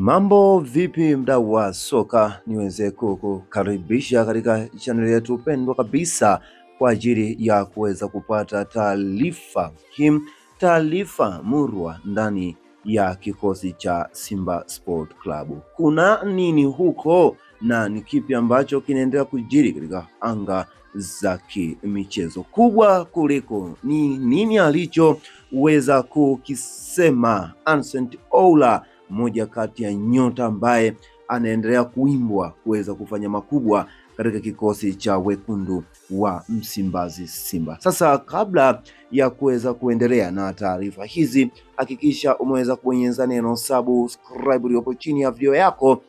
Mambo vipi mdau wa soka, niweze kukaribisha katika channel yetu pendwa kabisa kwa ajili ya kuweza kupata taarifa muhimu, taarifa murwa ndani ya kikosi cha Simba Sport Club. Kuna nini huko na ni kipi ambacho kinaendelea kujiri katika anga za kimichezo? Kubwa kuliko ni nini alichoweza kukisema Ansent Oula, mmoja kati ya nyota ambaye anaendelea kuimbwa kuweza kufanya makubwa katika kikosi cha wekundu wa Msimbazi Simba. Sasa kabla ya kuweza kuendelea na taarifa hizi, hakikisha umeweza kubonyeza neno subscribe iliyopo chini ya video yako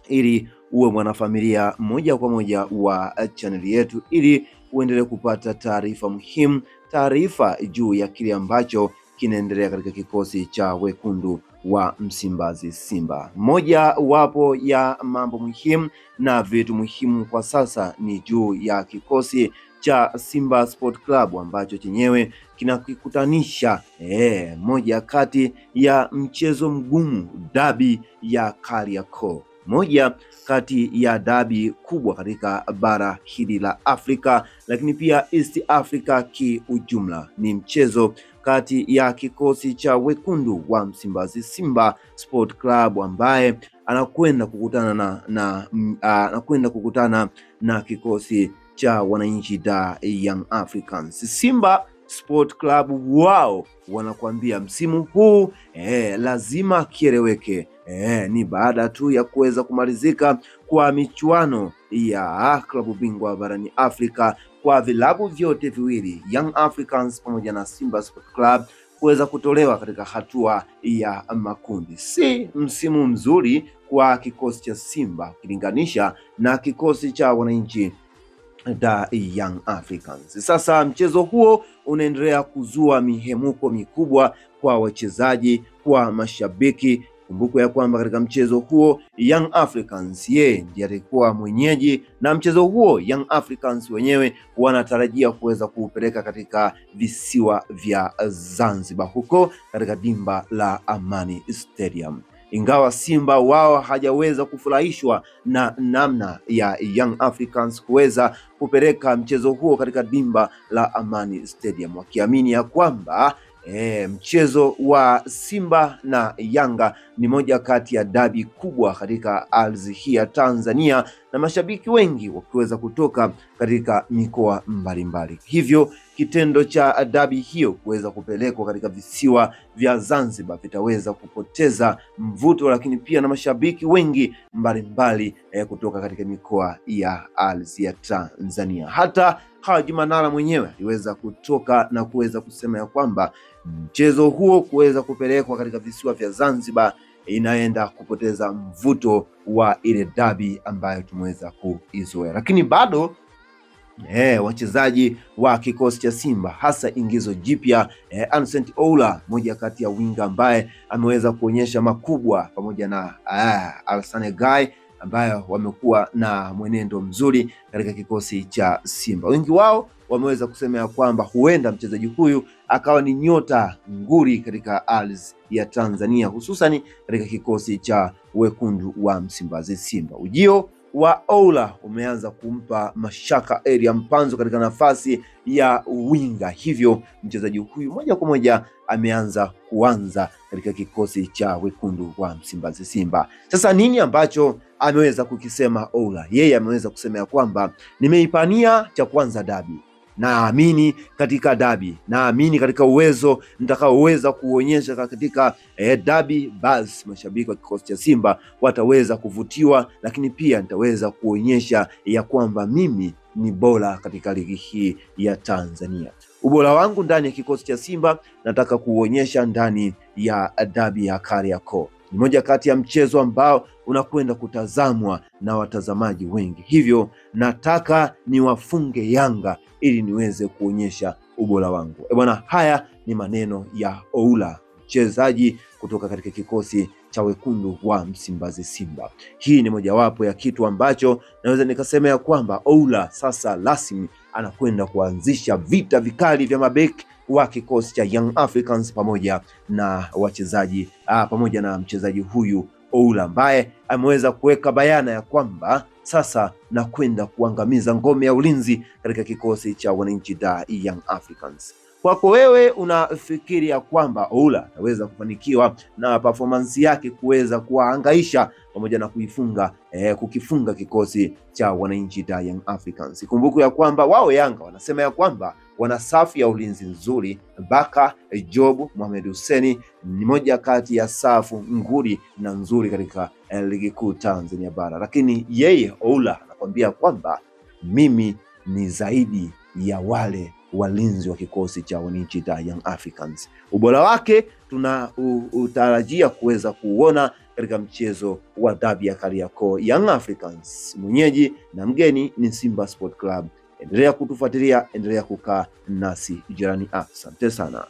ili uwe mwanafamilia moja kwa moja wa chaneli yetu, ili uendelee kupata taarifa muhimu, taarifa juu ya kile ambacho kinaendelea katika kikosi cha wekundu wa Msimbazi Simba. Moja wapo ya mambo muhimu na vitu muhimu kwa sasa ni juu ya kikosi cha Simba Sport Club ambacho chenyewe kinakutanisha moja kati ya mchezo mgumu, dabi ya Kariakoo, moja kati ya dabi kubwa katika bara hili la Afrika, lakini pia East Africa kiujumla. Ni mchezo kati ya kikosi cha wekundu wa Msimbazi Simba Sport Club ambaye anakwenda kukutana na kikosi cha wananchi da Young Africans. Simba Sport Club wao wanakuambia msimu huu lazima kieleweke. Ni baada tu ya kuweza kumalizika kwa michuano ya klabu bingwa barani Afrika kwa vilabu vyote viwili, Young Africans pamoja na Simba Sport Club, kuweza kutolewa katika hatua ya makundi. Si msimu mzuri kwa kikosi cha Simba ukilinganisha na kikosi cha wananchi da Young Africans. Sasa mchezo huo unaendelea kuzua mihemuko mikubwa kwa wachezaji, kwa mashabiki. Kumbuka ya kwamba katika mchezo huo Young Africans ndiye alikuwa mwenyeji, na mchezo huo Young Africans wenyewe wanatarajia kuweza kuupeleka katika visiwa vya Zanzibar, huko katika dimba la Amani Stadium. Ingawa Simba wao hajaweza kufurahishwa na namna ya Young Africans kuweza kupeleka mchezo huo katika dimba la Amani Stadium, wakiamini ya kwamba mchezo wa Simba na Yanga ni moja kati ya dabi kubwa katika ardhi hii ya Tanzania, na mashabiki wengi wakiweza kutoka katika mikoa mbalimbali. Hivyo kitendo cha dabi hiyo kuweza kupelekwa katika visiwa vya Zanzibar vitaweza kupoteza mvuto, lakini pia na mashabiki wengi mbalimbali kutoka katika mikoa ya ardhi ya Tanzania. Hata Haji Manara mwenyewe aliweza kutoka na kuweza kusema ya kwamba mchezo huo kuweza kupelekwa katika visiwa vya Zanzibar inaenda kupoteza mvuto wa ile dabi ambayo tumeweza kuizoea. Lakini bado wachezaji wa kikosi cha Simba, hasa ingizo jipya Ansent Oula, moja kati ya winga ambaye ameweza kuonyesha makubwa, pamoja na Alassane Gueye ambayo wamekuwa na mwenendo mzuri katika kikosi cha Simba. Wengi wao wameweza kusema ya kwamba huenda mchezaji huyu akawa ni nyota nguri katika ardhi ya Tanzania, hususani katika kikosi cha wekundu wa Msimbazi Simba. Ujio wa Oula umeanza kumpa mashaka Elia Mpanzu katika nafasi ya winga, hivyo mchezaji huyu moja kwa moja ameanza kuanza katika kikosi cha wekundu wa Msimbazi Simba. Sasa nini ambacho ameweza kukisema Oula? Yeye ameweza kusema ya kwamba nimeipania cha kwanza dabi, naamini katika dabi, naamini katika uwezo nitakaoweza kuonyesha katika dabi, basi mashabiki wa kikosi cha Simba wataweza kuvutiwa, lakini pia nitaweza kuonyesha ya kwamba mimi ni bora katika ligi hii ya Tanzania. Ubora wangu ndani ya kikosi cha Simba nataka kuonyesha ndani ya dabi ya Kariakoo. Ni moja kati ya mchezo ambao unakwenda kutazamwa na watazamaji wengi, hivyo nataka niwafunge Yanga ili niweze kuonyesha ubora wangu. Bwana, haya ni maneno ya Oula, mchezaji kutoka katika kikosi cha wekundu wa Msimbazi Simba. Hii ni mojawapo ya kitu ambacho naweza nikasema ya kwamba Oula sasa rasmi anakwenda kuanzisha vita vikali vya mabeki wa kikosi cha Young Africans pamoja na wachezaji pamoja na mchezaji huyu Oula ambaye ameweza kuweka bayana ya kwamba sasa nakwenda kuangamiza ngome ya ulinzi katika kikosi cha wananchi Dar Young Africans. Kwako wewe, unafikiri ya kwamba Oula anaweza kufanikiwa na performance yake kuweza kuwahangaisha pamoja na kukifunga kikosi cha wananchi Dar Young Africans? Kumbuka ya kwamba wao Yanga wanasema ya kwamba wana safu ya ulinzi nzuri. Baka, Job, Mohamed Hussein ni moja kati ya safu nguri na nzuri katika ligi kuu Tanzania bara, lakini yeye Oula anakwambia kwamba mimi ni zaidi ya wale walinzi wa kikosi cha wananchi Dar Young Africans. Ubora wake utarajia kuweza kuona katika mchezo wa dabi ya Kariakoo. Young Africans mwenyeji na mgeni ni Simba Sport Club. Endelea kutufuatilia, endelea kukaa nasi jirani. Asante sana.